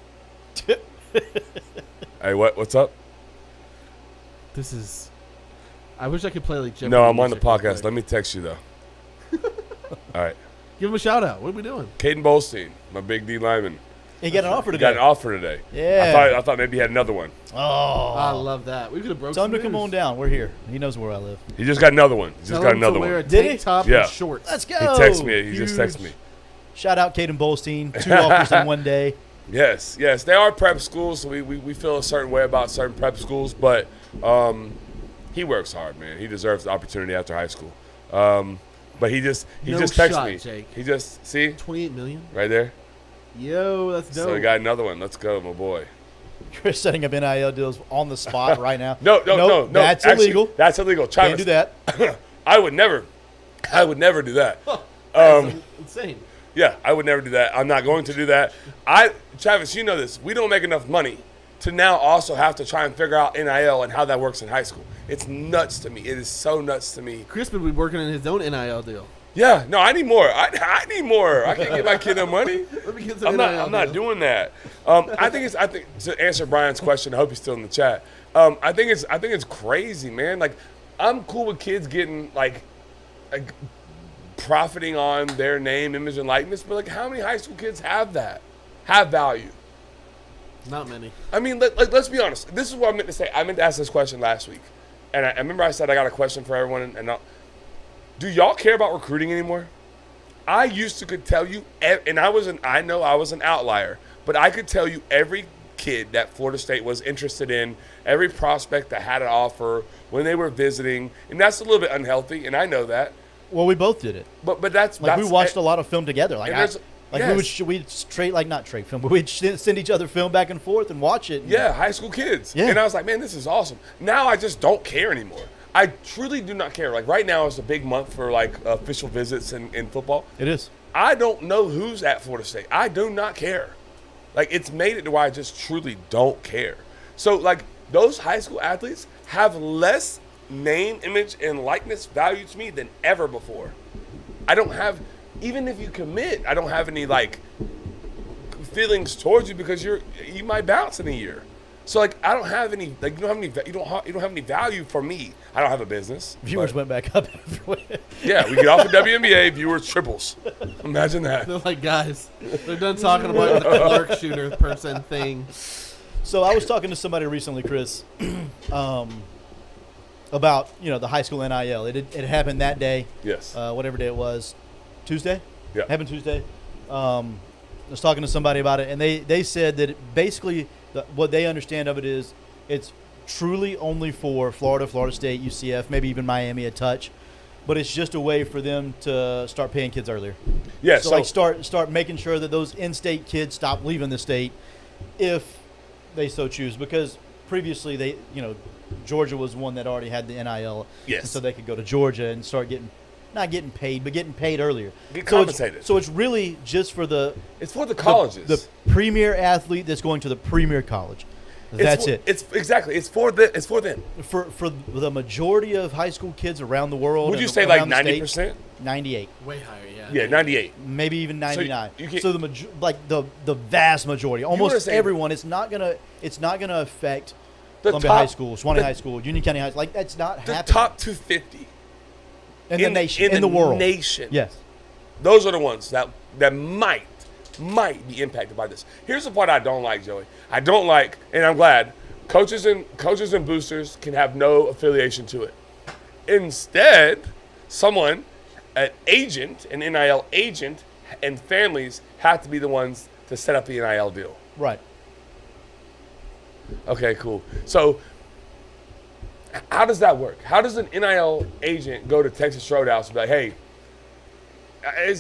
Hey, what's up? This is. I wish I could play like Jeopardy No, I'm on the music real podcast. quick. Let me text you though. All right. Give him a shout out. What are we doing? Caden Bolstein, my big D lineman. He got an offer He today. got an offer today. Yeah. I thought maybe he had another one. I Oh. love that. We could have broke. Tell him some to come news. on down. We're here. He knows where I live. He just got another one. He just Tell got him to another wear a one. Did he? tank top Yeah. and shorts. Let's go. He texted me. He just Huge. texted me. Shout out Caden Bolstein. 2 offers in one day. Yes. They are prep schools, so we feel a certain way about certain prep schools, but he works hard, man. He deserves the opportunity after high school. But he just No texted shot, me. Jake. He just 28 million. right there. Yo, that's dope. So we got another one. Let's go, my boy. Chris setting up NIL deals on the spot right now. No. That's Actually, illegal. That's illegal. Travis, Can't do that. I would never do that. That's insane. Yeah, I would never do that. I'm not going to do that. Travis, you know this. We don't make enough money to now also have to try and figure out NIL and how that works in high school. It's nuts to me. It is so nuts to me. Chris would be working on his own NIL deal. Yeah, no, I need more. I need more. I can't give my kid no money. Let me get some I'm not doing that. I think to answer Brian's question, I hope he's still in the chat. I think it's crazy, man. Like, I'm cool with kids getting like profiting on their name, image, and likeness, but like, how many high school kids have value? Not many. I mean, let's be honest. This is what I meant to say. I meant to ask this question last week, and I remember I said I got a question for everyone. And do y'all care about recruiting anymore? I used to could tell you, and I know I was an outlier, but I could tell you every kid that Florida State was interested in, every prospect that had an offer when they were visiting, and that's a little bit unhealthy, and I know that. Well, we both did it. But that's Like, we watched a lot of film together. Like, and yes. we'd trade, like, not trade film, but we'd send each other film back and forth and watch it. Yeah, high school kids. Yeah. And I was like, man, this is awesome. Now I just don't care anymore. I truly do not care. Like, right now is a big month for, like, official visits in football. It is. I don't know who's at Florida State. I do not care. Like, it's made it to where I just truly don't care. So, like, those high school athletes have less name, image, and likeness value to me than ever before. I don't have, even if you commit, I don't have any, like, feelings towards you because you might bounce in a year. So, like, I don't have any, like, you don't have any value for me. I don't have a business. Viewers went back up everywhere. Yeah, we get off the WNBA, viewers triples. Imagine that. They're like, guys, they're done talking about the clerk shooter person thing. So I was talking to somebody recently, Chris, about, the high school NIL. It happened that day. Yes. Whatever day it was. Tuesday? Yeah. Happened Tuesday. I was talking to somebody about it, and they said that basically what they understand of it is it's truly only for Florida, Florida State, UCF, maybe even Miami a touch, but it's just a way for them to start paying kids earlier. Yeah. So like start making sure that those in-state kids stop leaving the state if they so choose, because previously they, Georgia was one that already had the NIL. Yes. And so they could go to Georgia and start not getting paid, but getting paid earlier. Get compensated. So it's really just for it's for the colleges. The premier athlete that's going to the premier college. That's it. It's exactly. It's for them. For the majority of high school kids around the world. Would you say like 90%? 98. Way higher, yeah. Yeah, 98. Maybe even 99. So the vast majority, almost everyone. It's not gonna affect Columbia High School, Swanee High School, Union County High School. Like, that's not the happening. top 250 in the nation, in the world, nation. Yes, those are the ones that might be impacted by this. Here's the part I don't like, Joey. I don't like, and I'm glad, coaches and boosters can have no affiliation to it. Instead, an agent, an NIL agent, and families have to be the ones to set up the NIL deal. right. Okay, cool. So, how does that work? How does an NIL agent go to Texas Roadhouse and be like, "Hey,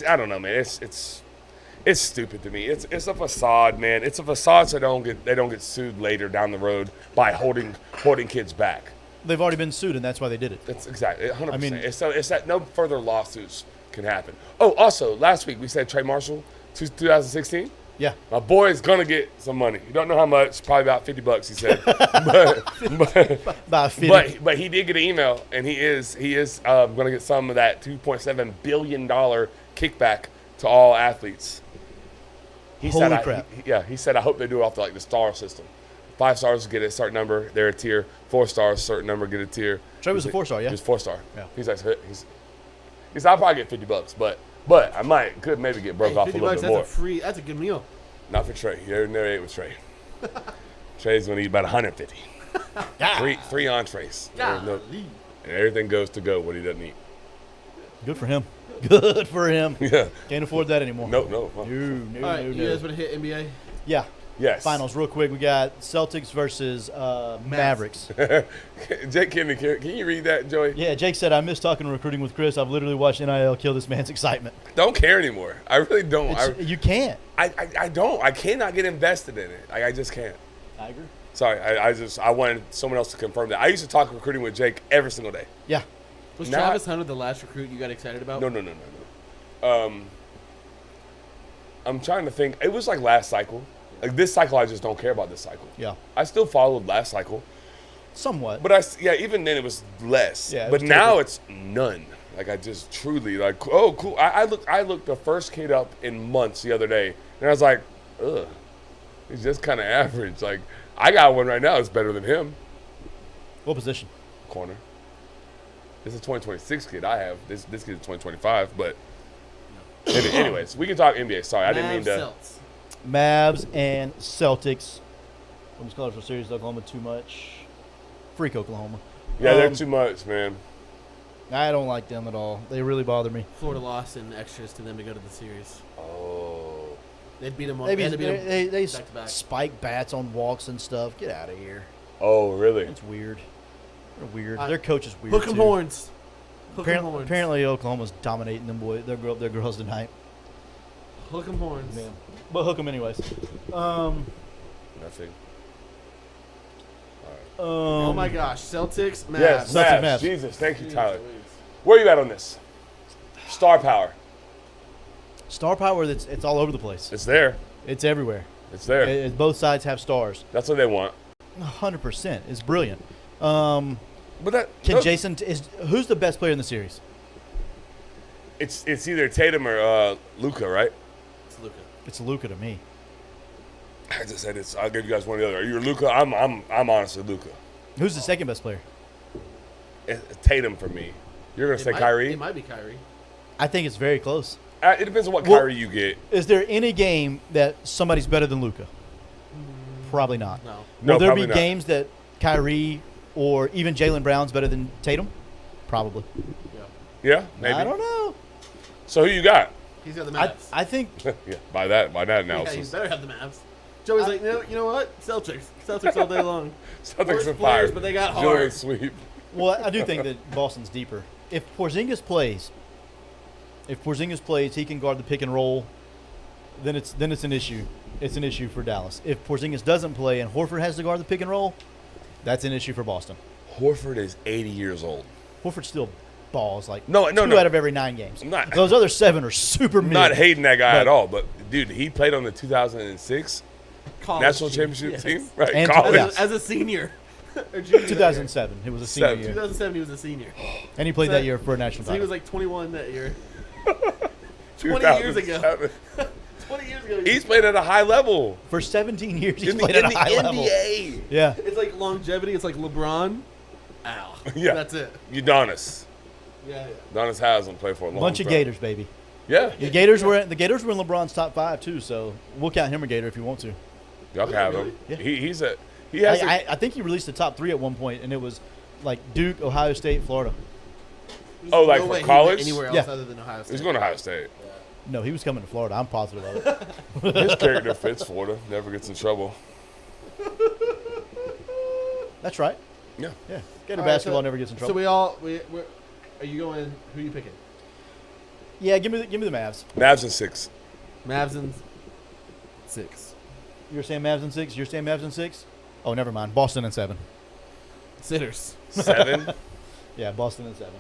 I don't know, man. It's stupid to me. It's a facade, man. It's a facade so they don't get sued later down the road by holding kids back." They've already been sued, and that's why they did it. That's exactly 100%. I mean, it's that no further lawsuits can happen. Oh, also last week we said Trey Marshall, 2016. Yeah. My boy is gonna get some money. You don't know how much, probably about $50, he said. About 50. but he did get an email, and he is gonna get some of that $2.7 billion kickback to all athletes. He Holy said, crap. He said, I hope they do it off the star system. 5 stars get a certain number, they're a tier. 4 stars, certain number, get a tier. Trey was a 4-star, yeah? He was 4-star. Yeah. He's like, I'll probably get $50, but I could maybe get broke off a little bit more. That's a good meal. Not for Trey. You never ate with Trey. Trey's gonna eat about 150. Three entrees. And everything goes to go what he doesn't eat. Good for him. Good for him. Yeah. Can't afford that anymore. No. No. All right, you guys want to hit NBA? Yeah. Yes. Finals, real quick. We got Celtics versus Mavericks. Jake Kennedy, can you read that, Joey? Yeah, Jake said, I miss talking recruiting with Chris. I've literally watched NIL kill this man's excitement. Don't care anymore. I really don't. You can't. I don't. I cannot get invested in it. I just can't. I agree. Sorry. I wanted someone else to confirm that. I used to talk recruiting with Jake every single day. Yeah. Was Travis Hunter the last recruit you got excited about? No. I'm trying to think. It was like last cycle. Like this cycle, I just don't care about this cycle. Yeah, I still followed last cycle, somewhat. but even then it was less. Yeah, it but was now tapered. it's none. Like I just truly like, oh, cool. I looked the first kid up in months the other day, and I was like, ugh, he's just kind of average. Like I got one right now that's better than him. What position? Corner. This is a 2026 kid I have. This kid is 2025. But anyways, we can talk NBA. Sorry, I didn't mean to. Celts. Mavs and Celtics. Women's College World Series, Oklahoma too much. Freak Oklahoma. Yeah, they're Um, too much, man. I don't like them at all. They really bother me. Florida lost in extras to them to go to the series. Oh. They'd beat them on. They, They had to beat 'em they back to back. spike bats on walks and stuff. Get out of here. Oh, really? It's weird. They're weird. Uh, Their coach is weird Hook 'em too. horns. Hook 'em Apparently, horns. apparently Oklahoma's dominating them boys. Their girls tonight. Hook 'em horns. Man. But hook them anyways. Nothing. Oh my gosh, Celtics, Mavs. Yes, Celtics, Mavs. Mavs. Jesus, thank you, Jeez Tyler. Louise. Where you at on this? Star power. Star power. It's all over the place. It's there. It's everywhere. It's there. Both sides have stars. That's what they want. 100%. It's brilliant. But that Can look, Jason who's the best player in the series? It's either Tatum or Luca, right? It's Luka. It's Luca to me. I just said it's. I'll give you guys one or the other. Are you Luca? I'm honestly Luca. Who's the second best player? It's Tatum for me. You're gonna say Kyrie? It might be Kyrie. I think it's very close. It depends on what Well- Kyrie you get. Is there any game that somebody's better than Luca? Probably not. No. No, Will there probably be not. games that Kyrie or even Jaylen Brown's better than Tatum? Probably. Yeah. Yeah, maybe. I don't know. So who you got? He's got the I, Mavs. I think Yeah, by that yeah, he analysis. better have the Mavs. Joey's like, no, you know what? Celtics. Celtics all day long. Celtics Worst are players, fired. but they got Julian hard. sweep. well, I do think that Boston's deeper. If Porzingis plays, he can guard the pick and roll. Then it's an issue. It's an issue for Dallas. If Porzingis doesn't play and Horford has to guard the pick and roll, that's an issue for Boston. Horford is 80 years old. Horford still balls like No, two no. out of every 9 games. I'm not- Those other 7 are super I'm mid. not hating that guy But- at all, but dude, he played on the 2006 College national team, championship yes. team, right? And College. Yeah. As a senior. Or junior. 2007. It was a senior Seven. year, 2007, he was a senior. and he played that year for a national So he title. was like 21 that year. 20 years ago. 2007. 20 years ago. He's played at a high level. For 17 years, he's In played the at a high level. NBA. Yeah. It's like longevity. It's like LeBron. Ow. Yeah. That's it. Udonis. Yeah, yeah. Udonis hasn't played for a long Bunch of time. Gators, baby. Yeah. The Gators were in LeBron's top 5 too, so we'll count him a Gator if you want to. Y'all can have him. Yeah. He has a, I think he released the top 3 at one point, and it was like Duke, Ohio State, Florida. Oh, like No for way he college? went anywhere else Yeah. other than Ohio State. he's going to Ohio State. No, he was coming to Florida. I'm positive of it. His character fits Florida. Never gets in trouble. That's right. Yeah. Yeah. Gator All right, basketball so- never gets in So trouble. we're, are you going? Who are you picking? Yeah, give me the Mavs. Mavs in 6. Mavs in 6. You're saying Mavs in 6. You're saying Mavs in 6. Oh, never mind. Boston in 7. Sitters. 7. Yeah, Boston in 7.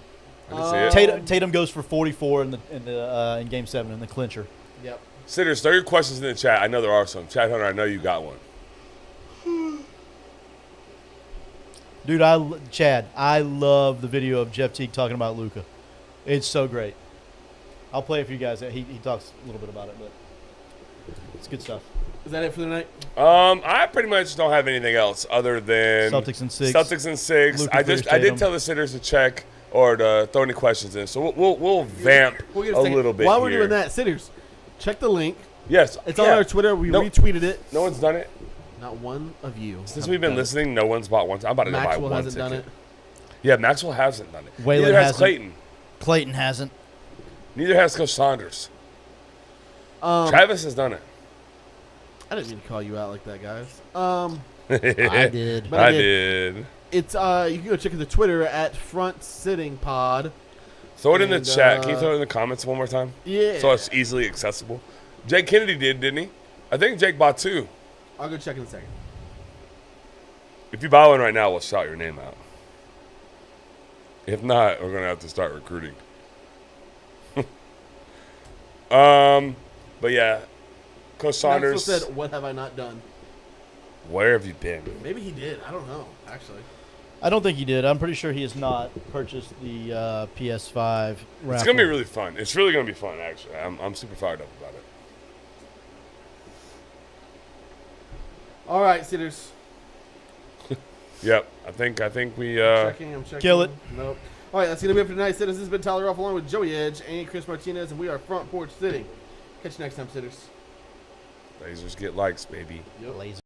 I can see it. Tatum goes for 44 in Game 7 in the clincher. Yep. Sitters, throw your questions in the chat. I know there are some. Chad Hunter, I know you got one. Dude, Chad, I love the video of Jeff Teague talking about Luka. It's so great. I'll play it for you guys. He talks a little bit about it, but it's good stuff. Is that it for the night? I pretty much don't have anything else other than Celtics in 6. Celtics in 6. Luka I Clears did Tatum. tell the sitters to check or to throw any questions in. So we'll vamp We'll get a second. little bit While we're here. doing that, Sitters, check the link. Yes, It's yeah. on our Twitter. We No- retweeted it. No one's done it Not one of you. since have we've been done it. listening. No one's bought one. I'm about to go buy Maxwell one hasn't ticket. done it. Yeah, Maxwell hasn't done it. Waylon Neither has hasn't. Clayton. Clayton hasn't. Neither has Coach Saunders. Um, Travis has done it. I didn't mean to call you out like that, guys. I did. But I I did. It's you can go check the Twitter at Front Sitting Pod. Throw it in the And, chat. Can you throw it in the comments one more time? Yeah. So it's easily accessible. Jake Kennedy didn't he? I think Jake bought 2. I'll go check in a second. If you buy one right now, we'll shout your name out. If not, we're gonna have to start recruiting. But yeah, Coach Maxwell Saunders, said, "What have I not done?" where have you been? Maybe he did. I don't know. Actually, I don't think he did. I'm pretty sure he has not purchased the PS5 raffle. It's gonna be really fun. It's really gonna be fun. Actually, I'm super fired up about it. all right, sitters. Yep, I think we. I'm checking. Kill it. Nope. All right, that's gonna be it for tonight, sitters. This has been Tyler Ruff along with Joey Edge and Chris Martinez, and we are Front Porch Sitting. Catch you next time, sitters. Lasers get likes, baby. Yep. Laser.